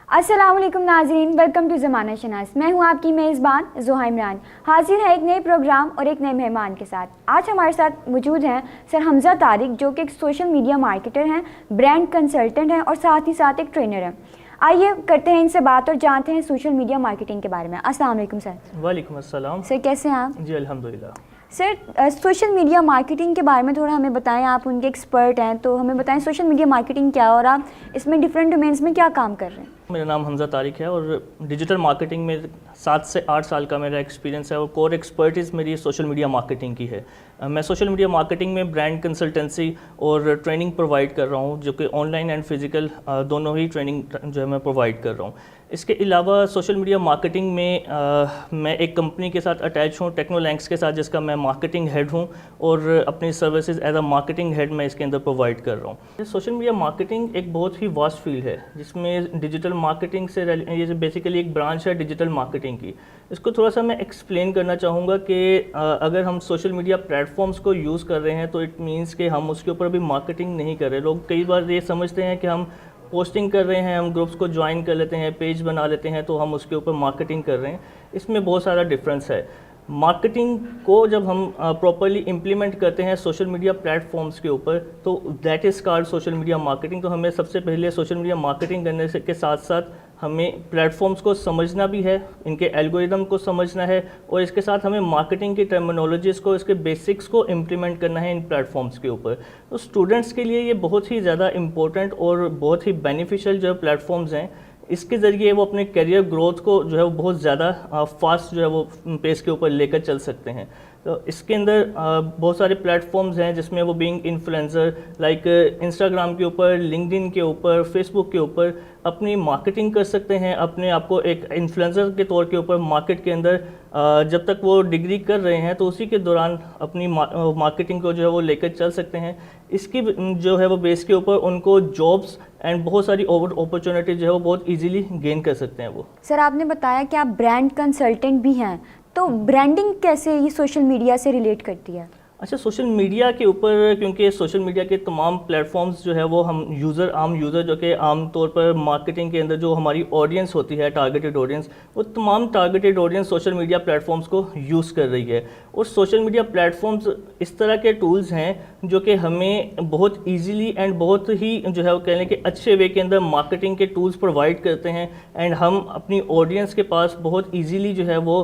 अस्सलाम वालेकुम नाज़रीन, वेलकम टू ज़माना शनास। मैं हूं आपकी मेज़बान ज़ोहा इमरान, हाजिर है एक नए प्रोग्राम और एक नए मेहमान के साथ। आज हमारे साथ मौजूद हैं सर हमज़ा तारिक, जो कि एक सोशल मीडिया मार्केटर हैं, ब्रांड कंसल्टेंट हैं और साथ ही साथ एक ट्रेनर हैं। आइए करते हैं इनसे बात और जानते हैं सोशल मीडिया मार्केटिंग के बारे में। अस्सलाम वालेकुम सर। वालेकुम अस्सलाम। सर कैसे हैं आप? जी अल्हम्दुलिल्लाह। सर सोशल मीडिया मार्केटिंग के बारे में थोड़ा हमें बताएं, आप उनके एक्सपर्ट हैं तो हमें बताएं सोशल मीडिया मार्केटिंग क्या है और आप इसमें डिफरेंट डोमेन्स में क्या काम कर रहे हैं। मेरा नाम हमज़ा तारिक है और डिजिटल मार्केटिंग में 7 से 8 साल का मेरा एक्सपीरियंस है और कोर एक्सपर्टीज़ मेरी सोशल मीडिया मार्केटिंग की है। मैं सोशल मीडिया मार्केटिंग में ब्रांड कंसल्टेंसी और ट्रेनिंग प्रोवाइड कर रहा हूँ, जो कि ऑनलाइन एंड फिज़िकल दोनों ही ट्रेनिंग जो है मैं प्रोवाइड कर रहा हूँ। इसके अलावा सोशल मीडिया मार्केटिंग में मैं एक कंपनी के साथ अटैच हूँ, टेक्नोलैंक्स के साथ, जिसका मैं मार्केटिंग हेड हूँ और अपनी services as a marketing head मैं इसके अंदर प्रोवाइड कर रहा हूँ। सोशल मीडिया मार्केटिंग एक बहुत ही वास्ट फील्ड है, जिसमें डिजिटल मार्केटिंग से ये बेसिकली एक ब्रांच है डिजिटल मार्केटिंग की। इसको थोड़ा सा मैं एक्सप्लेन करना चाहूँगा कि अगर हम सोशल मीडिया प्लेटफॉर्म्स को यूज़ कर रहे हैं तो इट मीन्स कि हम उसके ऊपर भी मार्केटिंग नहीं कर रहे। लोग कई बार ये समझते हैं कि हम पोस्टिंग कर रहे हैं, हम ग्रुप्स को ज्वाइन कर लेते हैं, पेज बना लेते हैं तो हम उसके ऊपर मार्केटिंग कर रहे हैं। इसमें बहुत सारा डिफरेंस है। मार्केटिंग को जब हम प्रॉपर्ली इम्प्लीमेंट करते हैं सोशल मीडिया प्लेटफॉर्म्स के ऊपर तो that is called social media marketing. तो हमें सबसे पहले सोशल मीडिया मार्केटिंग करने के साथ साथ हमें प्लेटफॉर्म्स को समझना भी है, इनके एल्गोरिदम को समझना है और इसके साथ हमें मार्केटिंग की टर्मिनोलॉजीज़ को, इसके बेसिक्स को इम्प्लीमेंट करना है इन प्लेटफॉर्म्स के ऊपर। तो स्टूडेंट्स के लिए ये बहुत ही ज़्यादा इम्पोर्टेंट और बहुत ही बेनिफिशियल जो प्लेटफॉर्म्स हैं, इसके ज़रिए वो अपने करियर ग्रोथ को जो है वो बहुत ज़्यादा फास्ट जो है वो पेस के ऊपर लेकर चल सकते हैं। तो इसके अंदर बहुत सारे प्लेटफॉर्म्स हैं, जिसमें वो बीइंग इन्फ्लुएंसर लाइक इंस्टाग्राम के ऊपर, लिंक्डइन के ऊपर, फेसबुक के ऊपर अपनी मार्केटिंग कर सकते हैं, अपने आप को एक इन्फ्लुएंसर के तौर के ऊपर मार्केट के अंदर जब तक वो डिग्री कर रहे हैं तो उसी के दौरान अपनी मार्केटिंग को जो है वो लेकर चल सकते हैं। इसकी जो है वो बेस के ऊपर उनको जॉब्स एंड बहुत सारी अपॉर्चुनिटी जो है वो बहुत इजीली गेन कर सकते हैं वो। सर आपने बताया कि आप ब्रांड कंसल्टेंट भी हैं, तो ब्रांडिंग कैसे ये सोशल मीडिया से रिलेट करती है? अच्छा, सोशल मीडिया के ऊपर, क्योंकि सोशल मीडिया के तमाम प्लेटफॉर्म्स जो है वो हम आम यूज़र जो कि आम तौर पर मार्केटिंग के अंदर जो हमारी ऑडियंस होती है, टारगेटेड ऑडियंस, वो तमाम targeted audience social media platforms को यूज़ कर रही है। और सोशल मीडिया प्लेटफॉर्म्स इस तरह के टूल्स हैं जो कि हमें बहुत ईजीली एंड बहुत ही जो है वो कह लें कि अच्छे वे के अंदर मार्केटिंग के टूल्स प्रोवाइड करते हैं एंड हम अपनी ऑडियंस के पास बहुत ईजीली जो है वो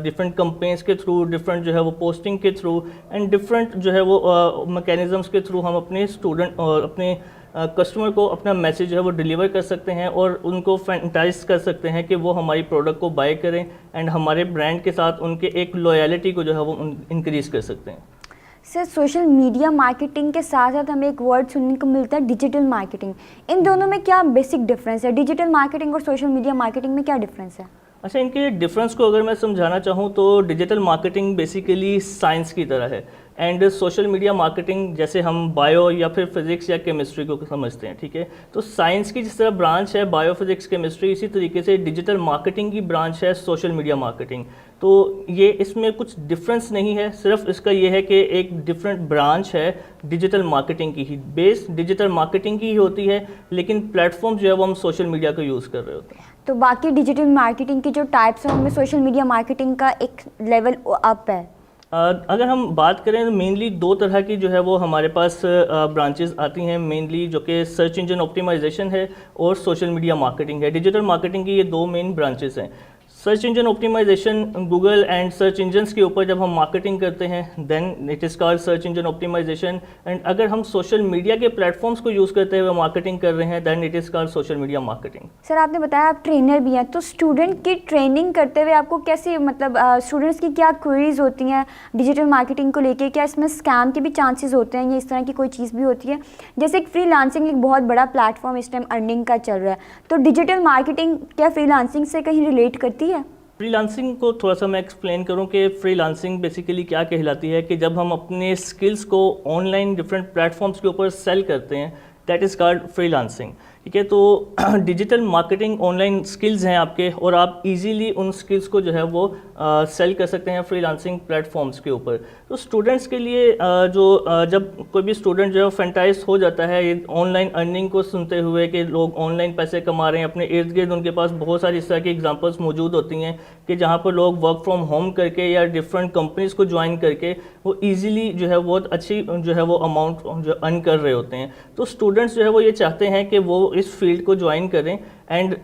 डिफरेंट कंपेन्स के थ्रू, डिफरेंट जो है वो पोस्टिंग के थ्रू एंड डिफरेंट जो है वो मैकेनिज़म्स के थ्रू हम अपने स्टूडेंट और अपने कस्टमर को अपना मैसेज जो है वो डिलीवर कर सकते हैं और उनको फैंटाइज कर सकते हैं कि वो हमारी प्रोडक्ट को बाय करें एंड हमारे ब्रांड के साथ उनके एक लॉयल्टी को जो है वो इंक्रीज़ कर सकते हैं। सर सोशल मीडिया मार्केटिंग के साथ साथ हमें एक वर्ड सुनने को मिलता है डिजिटल मार्केटिंग। इन दोनों में क्या बेसिक डिफरेंस है? डिजिटल मार्केटिंग और सोशल मीडिया मार्केटिंग में क्या डिफरेंस है? अच्छा, इनके डिफरेंस को अगर मैं समझाना चाहूँ तो डिजिटल मार्केटिंग बेसिकली साइंस की तरह है एंड सोशल मीडिया मार्केटिंग जैसे हम बायो या फिर फिज़िक्स या केमिस्ट्री को समझते हैं, ठीक है। तो साइंस की जिस तरह ब्रांच है बायो, फिज़िक्स, केमिस्ट्री, इसी तरीके से डिजिटल मार्केटिंग की ब्रांच है सोशल मीडिया मार्केटिंग। तो ये इसमें कुछ डिफरेंस नहीं है, सिर्फ इसका ये है कि एक डिफरेंट ब्रांच है डिजिटल मार्केटिंग की ही, बेस डिजिटल मार्केटिंग की ही होती है, लेकिन प्लेटफॉर्म जो है वो हम सोशल मीडिया का यूज़ कर रहे होते हैं। तो बाकी डिजिटल मार्केटिंग की जो टाइप्स हैं उनमें सोशल मीडिया मार्केटिंग का एक लेवल अप है। अगर हम बात करें तो मेनली 2 तरह की जो है वो हमारे पास ब्रांचेस आती हैं मेनली, जो कि सर्च इंजन ऑप्टिमाइजेशन है और सोशल मीडिया मार्केटिंग है। डिजिटल मार्केटिंग की ये 2 मेन ब्रांचेस हैं। Search engine optimization Google and search engines के ऊपर जब हम मार्केटिंग करते हैं then it is called search engine optimization. And अगर हम सोशल मीडिया के प्लेटफॉर्म्स को यूज़ करते हुए मार्केटिंग कर रहे हैं then it is called social media marketing. Sir आपने बताया आप ट्रेनर भी हैं, तो स्टूडेंट की ट्रेनिंग करते हुए आपको कैसे, मतलब स्टूडेंट्स की क्या क्वेरीज होती हैं डिजिटल मार्केटिंग को लेके? क्या इसमें स्कैम के भी चांसेस होते हैं या इस तरह की कोई चीज़ भी होती है? जैसे एक फ्रीलांसिंग एक बहुत बड़ा प्लेटफॉर्म इस टाइम अर्निंग का चल रहा है, तो डिजिटल मार्केटिंग क्या फ्रीलांसिंग से कहीं रिलेट करती है? फ्रीलांसिंग को थोड़ा सा मैं एक्सप्लेन करूं कि फ्रीलांसिंग बेसिकली क्या कहलाती है, कि जब हम अपने स्किल्स को ऑनलाइन डिफरेंट प्लेटफॉर्म्स के ऊपर सेल करते हैं दैट इज़ कॉल्ड फ्रीलांसिंग। ٹھیک ہے. تو digital marketing on line skills ہیں آپ کے, اور آپ ایزیلی ان اسکلس کو جو ہے وہ سیل کر سکتے ہیں فری لانسنگ پلیٹفارمس کے اوپر. تو اسٹوڈنٹس کے لیے جب کوئی بھی اسٹوڈنٹ جو ہے فینٹائز ہو جاتا ہے آن لائن ارننگ کو سنتے ہوئے کہ لوگ آن لائن پیسے کما رہے ہیں, اپنے ارد گرد ان کے پاس بہت ساری اس طرح کی ایگزامپلس موجود ہوتی ہیں کہ جہاں پر لوگ ورک فرام ہوم کر کے یا ڈفرینٹ کمپنیز کو جوائن کر کے وہ ایزیلی جو ہے بہت اچھی جو ہے وہ اماؤنٹ جو ارن کر رہے ہوتے ہیں. تو اسٹوڈنٹس جو ہے وہ یہ چاہتے ہیں کہ وہ اس فیلڈ کو جوائن کریں, اینڈ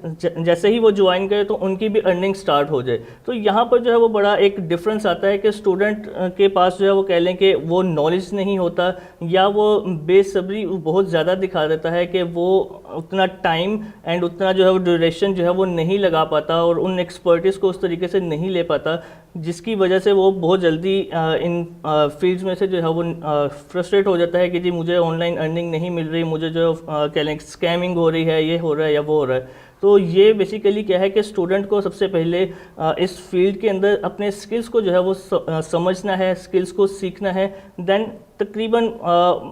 جیسے ہی وہ جوائن کرے تو ان کی بھی ارننگ سٹارٹ ہو جائے. تو یہاں پر جو ہے وہ بڑا ایک ڈفرینس آتا ہے کہ اسٹوڈنٹ کے پاس جو ہے وہ کہہ لیں کہ وہ نالج نہیں ہوتا, یا وہ بے صبری بہت زیادہ دکھا دیتا ہے کہ وہ اتنا ٹائم اینڈ اتنا جو ہے وہ ڈیوریشن جو ہے وہ نہیں لگا پاتا اور ان ایکسپرٹیز کو اس طریقے سے نہیں لے پاتا, جس کی وجہ سے وہ بہت جلدی ان فیلڈز میں سے جو ہے وہ فرسٹریٹ ہو جاتا ہے کہ جی مجھے آن لائن ارننگ نہیں مل رہی, مجھے جو کہہ لیں اسکیمنگ ہو رہی ہے, یہ ہو رہا ہے یا وہ ہو رہا ہے. تو یہ بیسیکلی کیا ہے کہ اسٹوڈنٹ کو سب سے پہلے اس فیلڈ کے اندر اپنے اسکلس کو جو ہے وہ سمجھنا ہے, اسکلس کو سیکھنا ہے. دین تقریباً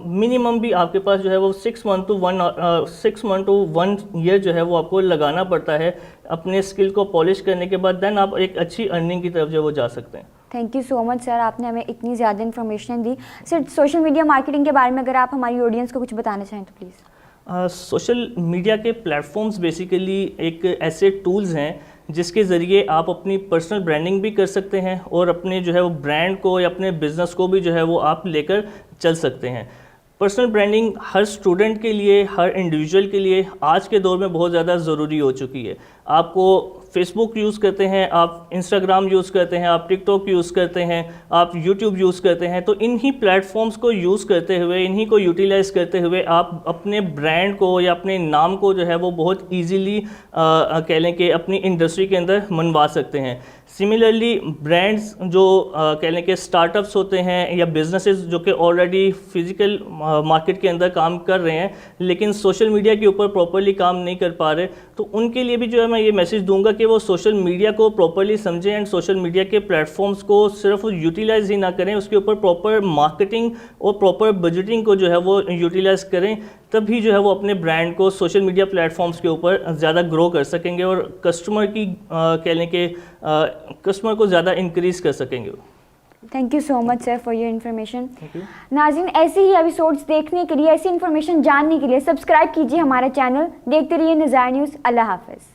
منیمم بھی آپ کے پاس جو ہے وہ 6 منتھ ٹو 1 ایئر جو ہے وہ آپ کو لگانا پڑتا ہے اپنے اسکل کو پالش کرنے کے بعد. دین آپ ایک اچھی ارننگ کی طرف جو ہے وہ جا سکتے ہیں. تھینک یو سو مچ سر, آپ نے ہمیں اتنی زیادہ انفارمیشن دی. سر سوشل میڈیا مارکیٹنگ کے بارے میں اگر آپ ہماری آڈینس کو کچھ بتانا چاہیں تو پلیز. سوشل میڈیا کے پلیٹفارمز بیسیکلی ایک ایسے ٹولز ہیں جس کے ذریعے آپ اپنی پرسنل برانڈنگ بھی کر سکتے ہیں اور اپنے جو ہے وہ برانڈ کو یا اپنے بزنس کو بھی جو ہے وہ آپ لے کر چل سکتے ہیں. پرسنل برانڈنگ ہر اسٹوڈنٹ کے لیے, ہر انڈیویجول کے لیے آج کے دور میں بہت زیادہ ضروری ہو چکی ہے. آپ کو فیس بک یوز کرتے ہیں, آپ انسٹاگرام یوز کرتے ہیں, آپ ٹک ٹاک یوز کرتے ہیں, آپ یوٹیوب یوز کرتے ہیں. تو انہی پلیٹفارمز کو یوز کرتے ہوئے, انہی کو یوٹیلائز کرتے ہوئے آپ اپنے برانڈ کو یا اپنے نام کو جو ہے وہ بہت ایزیلی کہہ لیں کہ اپنی انڈسٹری کے اندر منوا سکتے ہیں. سملرلی برانڈز جو کہہ لیں کہ اسٹارٹ اپس ہوتے ہیں یا بزنسز جو کہ آلریڈی فزیکل مارکیٹ کے اندر کام کر رہے ہیں لیکن سوشل میڈیا کے اوپر پراپرلی کام نہیں کر پا رہے, تو ان کے لیے بھی جو ہے میں یہ میسج دوں گا کہ وہ سوشل میڈیا کو پراپرلی سمجھیں اینڈ سوشل میڈیا کے پلیٹفارمز کو صرف یوٹیلائز ہی نہ کریں, اس کے اوپر پراپر مارکیٹنگ اور پراپر بجٹنگ کو جو ہے وہ یوٹیلائز کریں. تبھی جو ہے وہ اپنے برانڈ کو سوشل میڈیا پلیٹفارمز کے اوپر زیادہ گرو کر سکیں گے اور کسٹمر کی کہہ لیں کہ کسٹمر کو زیادہ انکریز کر سکیں گے. Thank you so much sir for your information. ناظرین ایسے ہی ایپیسوڈس دیکھنے کے لیے, ایسی انفارمیشن جاننے کے لیے سبسکرائب کیجیے ہمارا چینل. دیکھتے رہیے نظار نیوز. اللہ حافظ.